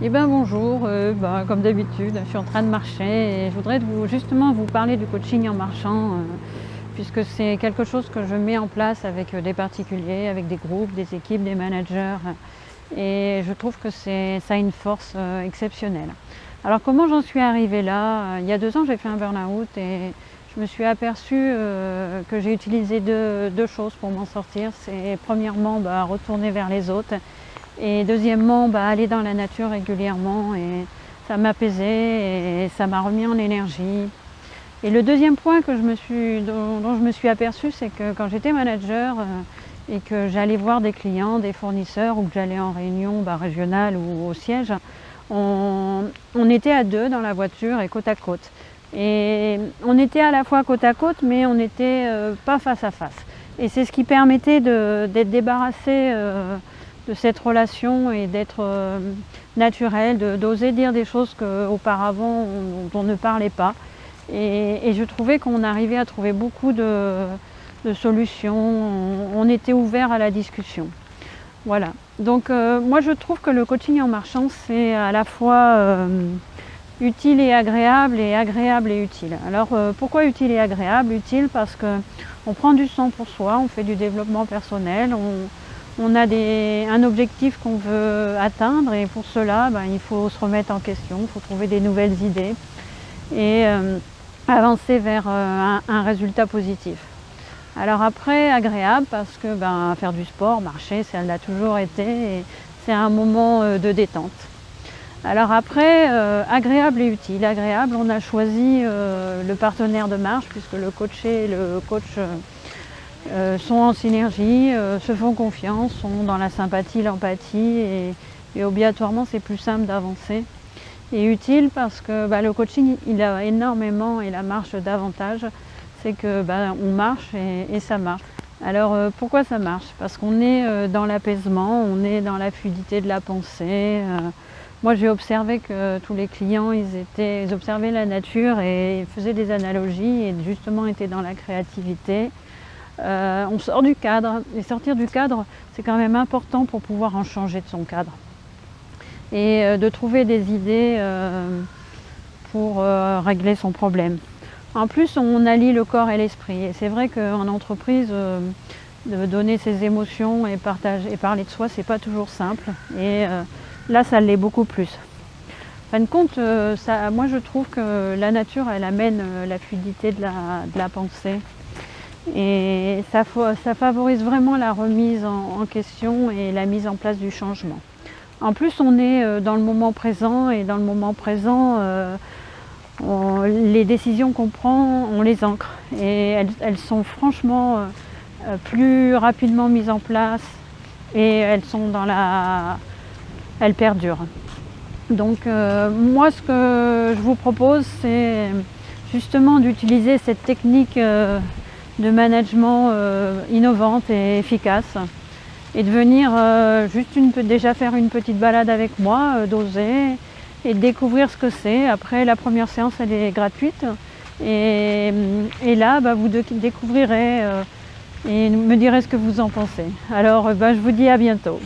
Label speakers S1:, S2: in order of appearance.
S1: Eh ben bonjour, comme d'habitude, je suis en train de marcher et je voudrais justement vous parler du coaching en marchant, puisque c'est quelque chose que je mets en place avec des particuliers, avec des groupes, des équipes, des managers, et je trouve que ça a une force exceptionnelle. Alors comment j'en suis arrivée là? Il y a 2 ans, j'ai fait un burn-out et je me suis aperçue que j'ai utilisé deux choses pour m'en sortir. C'est premièrement retourner vers les autres et deuxièmement, aller dans la nature régulièrement, et ça m'apaisait et ça m'a remis en énergie. Et le deuxième point dont je me suis aperçue, c'est que quand j'étais manager et que j'allais voir des clients, des fournisseurs, ou que j'allais en réunion régionale ou au siège, on était à deux dans la voiture et côte à côte. Et on était à la fois côte à côte, mais on n'était pas face à face. Et c'est ce qui permettait d'être débarrassé de cette relation et d'être naturel, d'oser dire des choses qu'auparavant on ne parlait pas. Et je trouvais qu'on arrivait à trouver beaucoup de solutions, on était ouvert à la discussion. Voilà. Donc moi je trouve que le coaching en marchant, c'est à la fois utile et agréable et utile. Alors pourquoi utile et agréable? Utile parce qu'on prend du temps pour soi, on fait du développement personnel, on a un objectif qu'on veut atteindre, et pour cela il faut se remettre en question, il faut trouver des nouvelles idées et avancer vers un résultat positif. Alors après, agréable parce que faire du sport, marcher, ça l'a toujours été, et c'est un moment de détente. Alors après, agréable et utile. Agréable, on a choisi le partenaire de marche, puisque le coaché et le coach sont en synergie, se font confiance, sont dans la sympathie, l'empathie, et obligatoirement c'est plus simple d'avancer. Et utile parce que le coaching, il a énormément, et la marche davantage, c'est que on marche et ça marche. Alors pourquoi ça marche? Parce qu'on est dans l'apaisement, on est dans la fluidité de la pensée. Moi j'ai observé que tous les clients, ils observaient la nature et faisaient des analogies et justement étaient dans la créativité. On sort du cadre, et sortir du cadre, c'est quand même important pour pouvoir en changer de son cadre. Et de trouver des idées pour régler son problème. En plus, on allie le corps et l'esprit. Et c'est vrai qu'en entreprise, de donner ses émotions et parler de soi, c'est pas toujours simple. Et là, ça l'est beaucoup plus. En fin de compte, moi je trouve que la nature, elle amène la fluidité de la pensée. Et ça favorise vraiment la remise en question et la mise en place du changement. En plus, on est dans le moment présent, et dans le moment présent, les décisions qu'on prend, on les ancre. Et elles sont franchement plus rapidement mises en place, et elles perdurent. Donc moi, ce que je vous propose, c'est justement d'utiliser cette technique de management innovante et efficace, et de venir déjà faire une petite balade avec moi, d'oser, et de découvrir ce que c'est. Après, la première séance, elle est gratuite, et là vous découvrirez et me direz ce que vous en pensez. Alors je vous dis à bientôt.